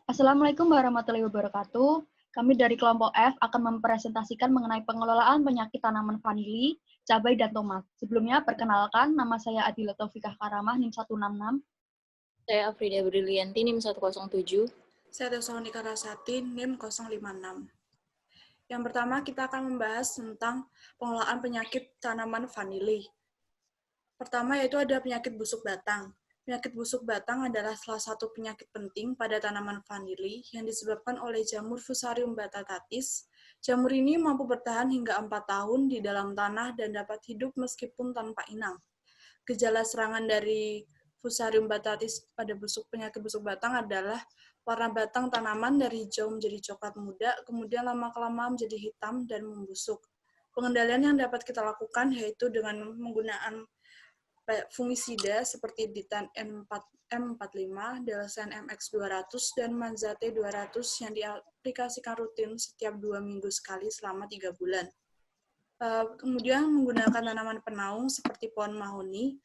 Assalamualaikum warahmatullahi wabarakatuh. Kami dari kelompok F akan mempresentasikan mengenai pengelolaan penyakit tanaman vanili, cabai, dan tomat. Sebelumnya, perkenalkan, nama saya Adila Taufikah Karamah, NIM 166. Saya Afrida Brilianti, NIM 107. Saya Tesonika Rasati, NIM 056. Yang pertama, kita akan membahas tentang pengelolaan penyakit tanaman vanili. Pertama, yaitu ada penyakit busuk batang. Penyakit busuk batang adalah salah satu penyakit penting pada tanaman vanili yang disebabkan oleh jamur Fusarium batatatis. Jamur ini mampu bertahan hingga 4 tahun di dalam tanah dan dapat hidup meskipun tanpa inang. Gejala serangan dari Fusarium batatatis pada penyakit busuk batang adalah warna batang tanaman dari hijau menjadi coklat muda, kemudian lama-kelamaan menjadi hitam dan membusuk. Pengendalian yang dapat kita lakukan yaitu dengan menggunakan fungisida seperti Ditan M45, Delsen MX200, dan Manzate 200 yang diaplikasikan rutin setiap 2 minggu sekali selama 3 bulan. Kemudian menggunakan tanaman penaung seperti pohon mahoni,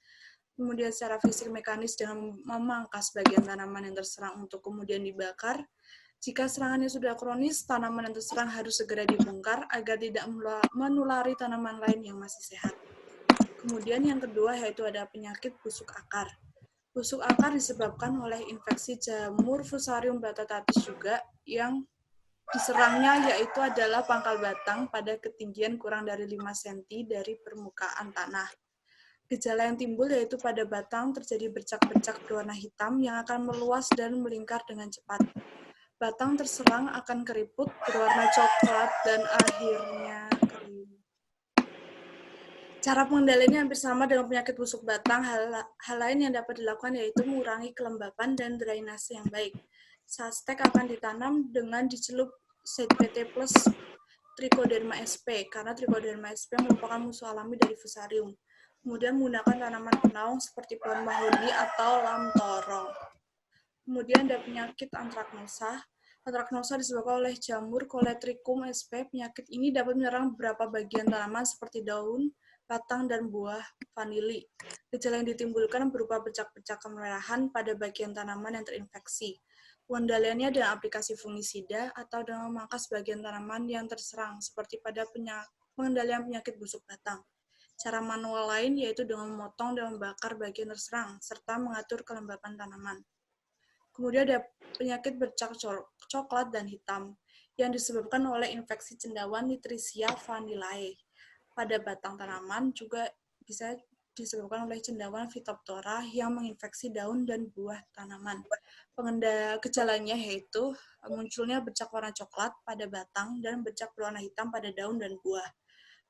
kemudian secara fisik mekanis dengan memangkas bagian tanaman yang terserang untuk kemudian dibakar. Jika serangannya sudah kronis, tanaman yang terserang harus segera dibongkar agar tidak menulari tanaman lain yang masih sehat. Kemudian yang kedua yaitu ada penyakit busuk akar. Busuk akar disebabkan oleh infeksi jamur Fusarium batatatis juga yang diserangnya yaitu adalah pangkal batang pada ketinggian kurang dari 5 cm dari permukaan tanah. Gejala yang timbul yaitu pada batang terjadi bercak-bercak berwarna hitam yang akan meluas dan melingkar dengan cepat. Batang terserang akan keriput, berwarna coklat, dan akhirnya kering. Cara pengendaliannya hampir sama dengan penyakit busuk batang. Hal lain yang dapat dilakukan yaitu mengurangi kelembapan dan drainase yang baik. Saat stek akan ditanam dengan dicelup ZPT plus Trichoderma sp, karena Trichoderma sp merupakan musuh alami dari Fusarium. Kemudian menggunakan tanaman penaung seperti pohon mahoni atau lamtoro. Kemudian ada penyakit antraknosa. Antraknosa disebabkan oleh jamur Coletrichum sp. Penyakit ini dapat menyerang beberapa bagian tanaman seperti daun, batang, dan buah vanili. Gejala yang ditimbulkan berupa bercak-bercak kemerahan pada bagian tanaman yang terinfeksi. Pengendaliannya dengan aplikasi fungisida atau dengan memangkas bagian tanaman yang terserang, seperti pada pengendalian penyakit busuk batang. Cara manual lain yaitu dengan memotong dan membakar bagian terserang, serta mengatur kelembapan tanaman. Kemudian ada penyakit bercak coklat dan hitam yang disebabkan oleh infeksi cendawan Nitricia vanillae. Pada batang tanaman juga bisa disebabkan oleh cendawan Phytophthora yang menginfeksi daun dan buah tanaman. Gejalanya yaitu munculnya bercak warna coklat pada batang dan bercak berwarna hitam pada daun dan buah.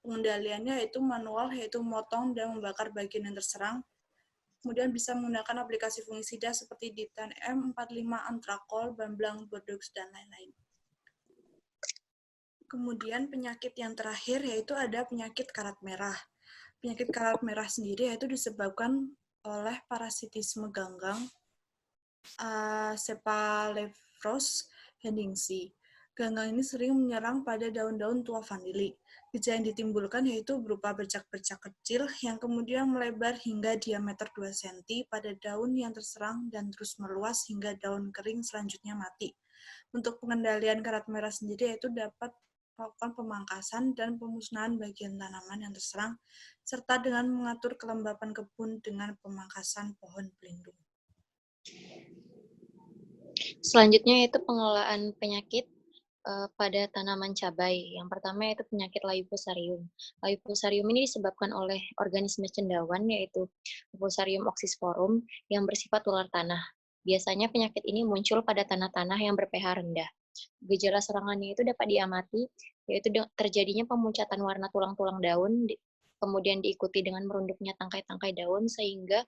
Pengendaliannya yaitu manual, yaitu memotong dan membakar bagian yang terserang. Kemudian bisa menggunakan aplikasi fungisida seperti Ditan M45, Antrakol, Bamblang, Bordeaux, dan lain-lain. Kemudian penyakit yang terakhir yaitu ada penyakit karat merah. Penyakit karat merah sendiri yaitu disebabkan oleh parasitisme ganggang Cephalophthora henningsi. Ganggang ini sering menyerang pada daun-daun tua vanili. Gejala yang ditimbulkan yaitu berupa bercak-bercak kecil yang kemudian melebar hingga diameter 2 cm pada daun yang terserang dan terus meluas hingga daun kering selanjutnya mati. Untuk pengendalian karat merah sendiri yaitu dapat melakukan pemangkasan dan pemusnahan bagian tanaman yang terserang, serta dengan mengatur kelembapan kebun dengan pemangkasan pohon pelindung. Selanjutnya yaitu pengelolaan penyakit pada tanaman cabai. Yang pertama yaitu penyakit layu fusarium. Layu fusarium ini disebabkan oleh organisme cendawan yaitu Fusarium oxysporum yang bersifat ular tanah. Biasanya penyakit ini muncul pada tanah-tanah yang ber-pH rendah. Gejala serangannya itu dapat diamati yaitu terjadinya pemuncatan warna tulang-tulang daun, kemudian diikuti dengan merunduknya tangkai-tangkai daun sehingga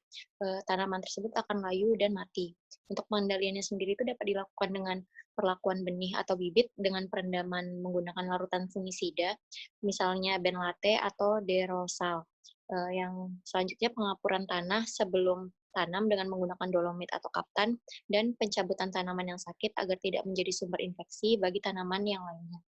tanaman tersebut akan layu dan mati. Untuk pengendaliannya sendiri itu dapat dilakukan dengan perlakuan benih atau bibit dengan perendaman menggunakan larutan fungisida, misalnya benlate atau derosal. Yang selanjutnya pengapuran tanah sebelum tanam dengan menggunakan dolomit atau kaftan, dan pencabutan tanaman yang sakit agar tidak menjadi sumber infeksi bagi tanaman yang lainnya.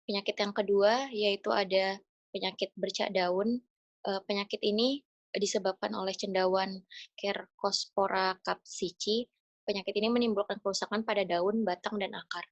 Penyakit yang kedua yaitu ada penyakit bercak daun. Penyakit ini disebabkan oleh cendawan Cercospora capsici. Penyakit ini menimbulkan kerusakan pada daun, batang, dan akar.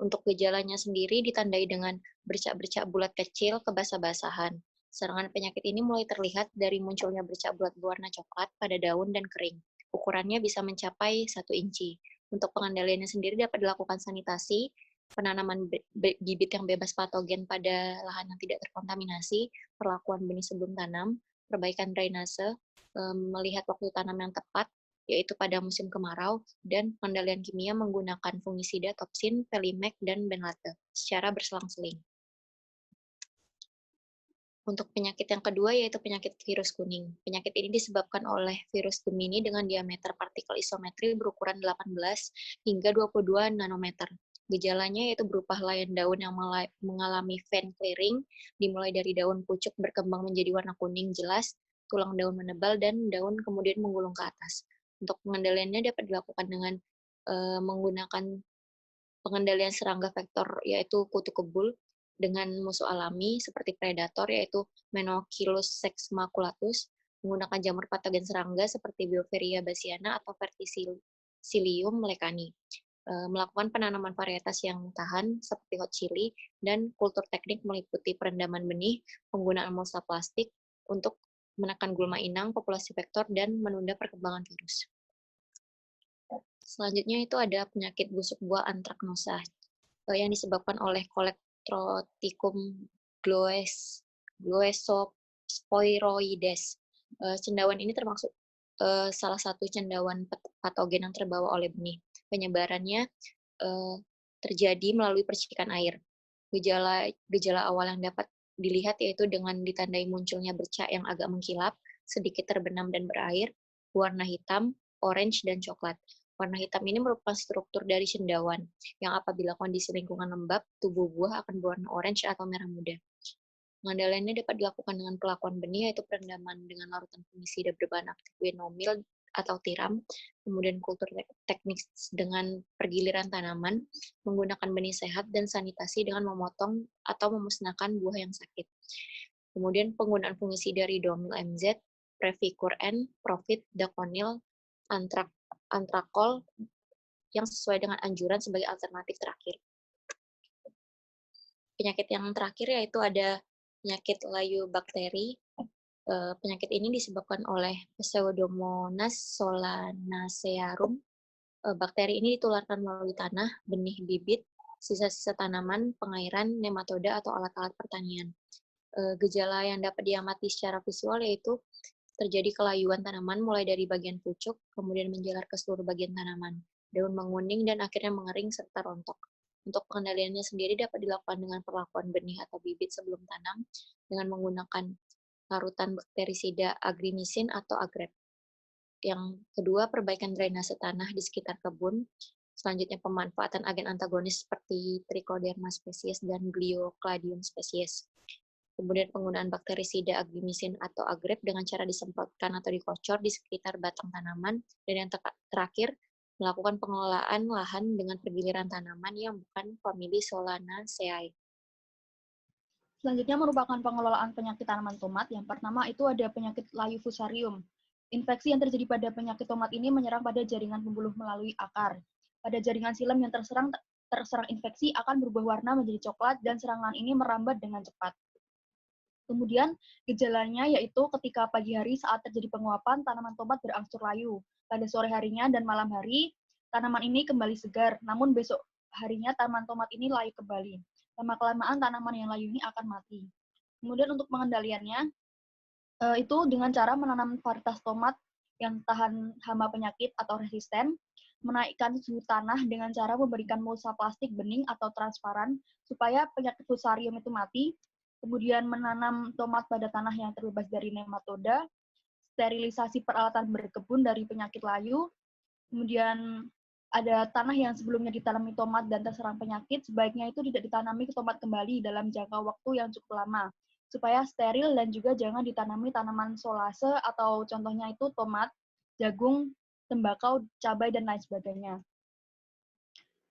Untuk gejalanya sendiri ditandai dengan bercak-bercak bulat kecil kebasah-basahan. Serangan penyakit ini mulai terlihat dari munculnya bercak bulat berwarna coklat pada daun dan kering. Ukurannya bisa mencapai 1 inci. Untuk pengendaliannya sendiri dapat dilakukan sanitasi, penanaman bibit yang bebas patogen pada lahan yang tidak terkontaminasi, perlakuan benih sebelum tanam, perbaikan drainase, melihat waktu tanam yang tepat, yaitu pada musim kemarau, dan pengendalian kimia menggunakan fungisida, toksin, Pelimec, dan benlate secara berselang-seling. Untuk penyakit yang kedua yaitu penyakit virus kuning. Penyakit ini disebabkan oleh virus Gemini dengan diameter partikel isometri berukuran 18 hingga 22 nanometer. Gejalanya yaitu berupa helaian daun yang mengalami vein clearing, dimulai dari daun pucuk berkembang menjadi warna kuning jelas, tulang daun menebal, dan daun kemudian menggulung ke atas. Untuk pengendaliannya dapat dilakukan dengan menggunakan pengendalian serangga vektor yaitu kutu kebul dengan musuh alami seperti predator yaitu Menocillus sexmaculatus, menggunakan jamur patogen serangga seperti Beauveria bassiana atau Verticillium lecani, melakukan penanaman varietas yang tahan seperti hot chili, dan kultur teknik meliputi perendaman benih, penggunaan mulsa plastik untuk menekan gulma inang, populasi vektor, dan menunda perkembangan virus. Selanjutnya itu ada penyakit busuk buah antraknosa yang disebabkan oleh Colectroticum gloesosporoides. Cendawan ini termasuk salah satu cendawan patogen yang terbawa oleh benih. Penyebarannya terjadi melalui percikan air. Gejala awal yang dapat dilihat yaitu dengan ditandai munculnya bercak yang agak mengkilap, sedikit terbenam dan berair, warna hitam, orange, dan coklat. Warna hitam ini merupakan struktur dari cendawan, yang apabila kondisi lingkungan lembab, tubuh buah akan berwarna orange atau merah muda. Pengendaliannya dapat dilakukan dengan pelakuan benih, yaitu perendaman dengan larutan fungisida berbahan aktif winomil atau tiram, kemudian kultur teknik dengan pergiliran tanaman, menggunakan benih sehat, dan sanitasi dengan memotong atau memusnahkan buah yang sakit. Kemudian penggunaan fungisida Ridomil MZ, Previcur N, Profit, Daconil, Antrakol yang sesuai dengan anjuran sebagai alternatif terakhir. Penyakit yang terakhir yaitu ada penyakit layu bakteri. Penyakit ini disebabkan oleh Pseudomonas solanacearum. Bakteri ini ditularkan melalui tanah, benih bibit, sisa-sisa tanaman, pengairan, nematoda, atau alat-alat pertanian. Gejala yang dapat diamati secara visual yaitu terjadi kelayuan tanaman mulai dari bagian pucuk, kemudian menjalar ke seluruh bagian tanaman. Daun menguning dan akhirnya mengering serta rontok. Untuk pengendaliannya sendiri dapat dilakukan dengan perlakuan benih atau bibit sebelum tanam dengan menggunakan larutan bakterisida agrimisin atau agrep. Yang kedua, perbaikan drainase tanah di sekitar kebun. Selanjutnya, pemanfaatan agen antagonis seperti Trichoderma species dan Gliocladium species. Kemudian penggunaan bakterisida agrimisin atau agrep dengan cara disemprotkan atau dikocor di sekitar batang tanaman. Dan yang terakhir, melakukan pengelolaan lahan dengan pergiliran tanaman yang bukan famili Solanaceae. Selanjutnya merupakan pengelolaan penyakit tanaman tomat. Yang pertama itu ada penyakit layu fusarium. Infeksi yang terjadi pada penyakit tomat ini menyerang pada jaringan pembuluh melalui akar. Pada jaringan silam yang terserang infeksi akan berubah warna menjadi coklat dan serangan ini merambat dengan cepat. Kemudian gejalanya yaitu ketika pagi hari saat terjadi penguapan, tanaman tomat berangsur layu. Pada sore harinya dan malam hari, tanaman ini kembali segar, namun besok harinya tanaman tomat ini layu kembali. Lama-kelamaan tanaman yang layu ini akan mati. Kemudian untuk pengendaliannya, itu dengan cara menanam varietas tomat yang tahan hama penyakit atau resisten, menaikkan suhu tanah dengan cara memberikan mulsa plastik bening atau transparan supaya penyakit fusarium itu mati, kemudian menanam tomat pada tanah yang terbebas dari nematoda, sterilisasi peralatan berkebun dari penyakit layu, kemudian ada tanah yang sebelumnya ditanami tomat dan terserang penyakit, sebaiknya itu tidak ditanami ke tomat kembali dalam jangka waktu yang cukup lama, supaya steril dan juga jangan ditanami tanaman solase atau contohnya itu tomat, jagung, tembakau, cabai, dan lain sebagainya.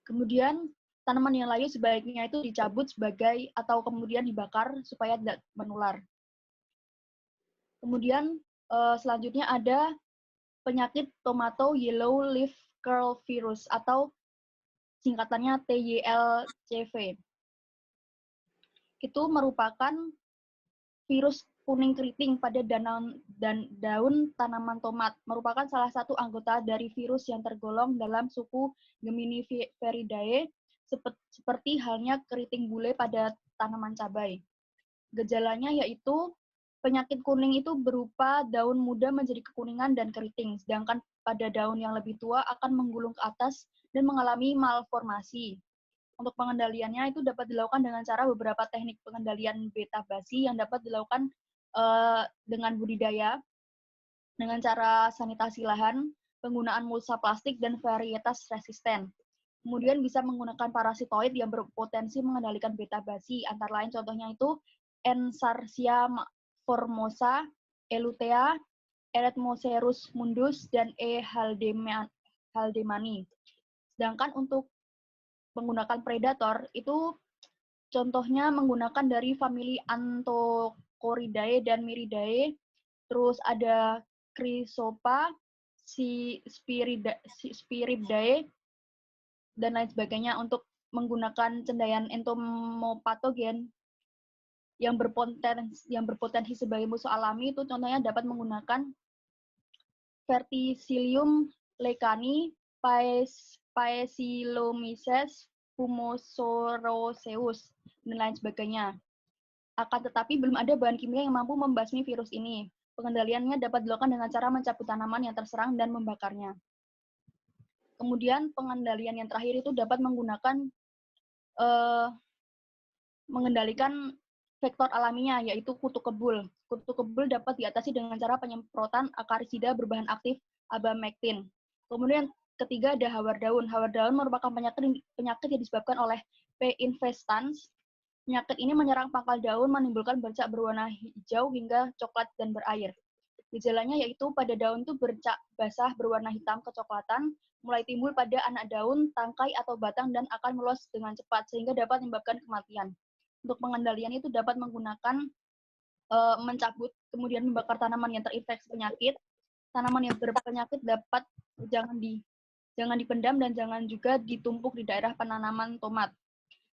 Kemudian tanaman yang layu sebaiknya itu dicabut sebagai atau kemudian dibakar supaya tidak menular. Kemudian Selanjutnya ada penyakit tomato yellow leaf curl virus atau singkatannya TYLCV. Itu merupakan virus kuning keriting pada daun tanaman tomat, merupakan salah satu anggota dari virus yang tergolong dalam suku Geminiviridae, seperti halnya keriting bule pada tanaman cabai. Gejalanya yaitu penyakit kuning itu berupa daun muda menjadi kekuningan dan keriting, sedangkan pada daun yang lebih tua akan menggulung ke atas dan mengalami malformasi. Untuk pengendaliannya itu dapat dilakukan dengan cara beberapa teknik pengendalian beta basi yang dapat dilakukan dengan budidaya, dengan cara sanitasi lahan, penggunaan mulsa plastik, dan varietas resisten. Kemudian bisa menggunakan parasitoid yang berpotensi mengendalikan beta basi, antara lain contohnya itu Ensarsia formosa, Elutea, Eretmocerus mundus, dan E. haldemani. Sedangkan untuk menggunakan predator itu contohnya menggunakan dari famili Anthocoridae dan Miridae, terus ada Chrysopa, Spiridae, dan lain sebagainya untuk menggunakan cendaian entomopatogen yang berpotensi sebagai musuh alami. Itu contohnya dapat menggunakan Verticillium lecani, Paecilomyces fumosoroseus, dan lain sebagainya. Akan tetapi belum ada bahan kimia yang mampu membasmi virus ini. Pengendaliannya dapat dilakukan dengan cara mencabut tanaman yang terserang dan membakarnya. Kemudian pengendalian yang terakhir itu dapat menggunakan mengendalikan vektor alaminya, yaitu kutu kebul. Kutu kebul dapat diatasi dengan cara penyemprotan akarisida berbahan aktif abamectin. Kemudian ketiga ada hawar daun. Hawar daun merupakan penyakit yang disebabkan oleh P. infestans. Penyakit ini menyerang pangkal daun, menimbulkan bercak berwarna hijau hingga coklat dan berair. Gejalanya yaitu pada daun itu bercak basah berwarna hitam kecoklatan, mulai timbul pada anak daun, tangkai, atau batang, dan akan meluas dengan cepat, sehingga dapat menyebabkan kematian. Untuk pengendalian itu dapat menggunakan mencabut, kemudian membakar tanaman yang terinfeksi penyakit. Tanaman yang berpenyakit dapat jangan dipendam dan jangan juga ditumpuk di daerah penanaman tomat.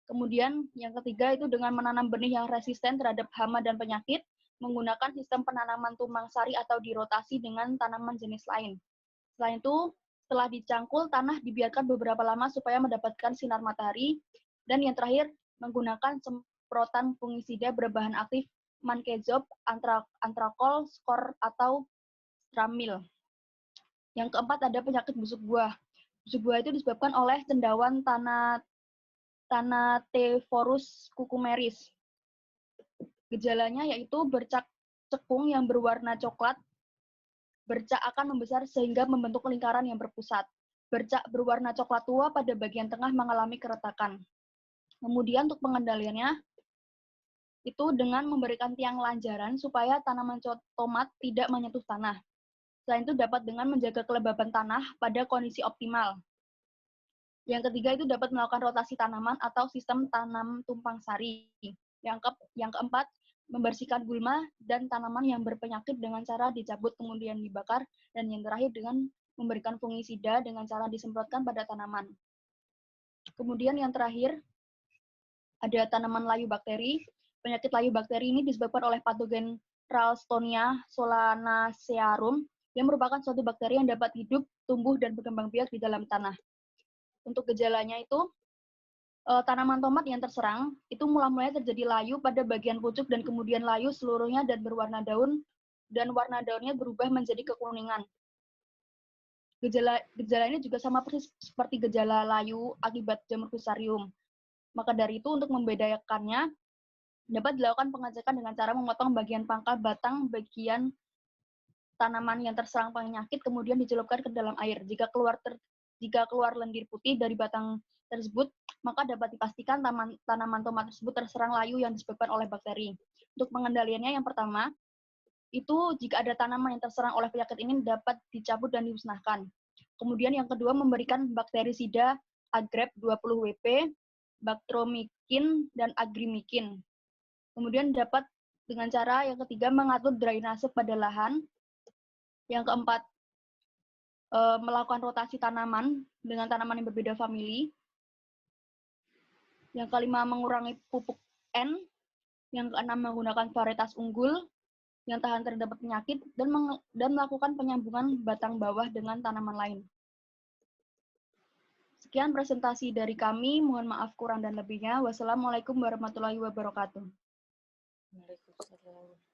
Kemudian yang ketiga itu dengan menanam benih yang resisten terhadap hama dan penyakit, menggunakan sistem penanaman tumpang sari atau dirotasi dengan tanaman jenis lain. Selain itu, setelah dicangkul, tanah dibiarkan beberapa lama supaya mendapatkan sinar matahari. Dan yang terakhir, menggunakan semprotan fungisida berbahan aktif Mancozeb, Antrakol, Skor, atau Stramil. Yang keempat ada penyakit busuk buah. Busuk buah itu disebabkan oleh cendawan Thanatephorus cucumeris. Gejalanya yaitu bercak cekung yang berwarna coklat. Bercak akan membesar sehingga membentuk lingkaran yang berpusat. Bercak berwarna coklat tua pada bagian tengah mengalami keretakan. Kemudian untuk pengendaliannya itu dengan memberikan tiang lanjaran supaya tanaman tomat tidak menyentuh tanah. Selain itu dapat dengan menjaga kelembaban tanah pada kondisi optimal. Yang ketiga itu dapat melakukan rotasi tanaman atau sistem tanam tumpang sari. Yang keempat, membersihkan gulma dan tanaman yang berpenyakit dengan cara dicabut kemudian dibakar. Dan yang terakhir dengan memberikan fungisida dengan cara disemprotkan pada tanaman. Kemudian yang terakhir, ada tanaman layu bakteri. Penyakit layu bakteri ini disebabkan oleh patogen Ralstonia solanacearum yang merupakan suatu bakteri yang dapat hidup, tumbuh, dan berkembang biak di dalam tanah. Untuk gejalanya itu, tanaman tomat yang terserang, itu mulai terjadi layu pada bagian pucuk dan kemudian layu seluruhnya dan berwarna daun, dan warna daunnya berubah menjadi kekuningan. Gejala ini juga sama persis seperti gejala layu akibat jamur fusarium. Maka dari itu, untuk membedakannya, dapat dilakukan pengecekan dengan cara memotong bagian pangkal batang bagian tanaman yang terserang penyakit, kemudian dicelupkan ke dalam air. Jika keluar lendir putih dari batang tersebut, maka dapat dipastikan tanaman tomat tersebut terserang layu yang disebabkan oleh bakteri. Untuk pengendaliannya yang pertama, itu jika ada tanaman yang terserang oleh penyakit ini dapat dicabut dan dimusnahkan. Kemudian yang kedua, memberikan bakterisida Agrep 20 WP, Bactromikin, dan Agrimikin. Kemudian dapat dengan cara yang ketiga mengatur drainase pada lahan. Yang keempat, melakukan rotasi tanaman dengan tanaman yang berbeda famili. Yang kelima, mengurangi pupuk N. Yang keenam, menggunakan varietas unggul yang tahan terhadap penyakit dan melakukan penyambungan batang bawah dengan tanaman lain. Sekian presentasi dari kami. Mohon maaf kurang dan lebihnya. Wassalamualaikum warahmatullahi wabarakatuh. Waalaikumsalam.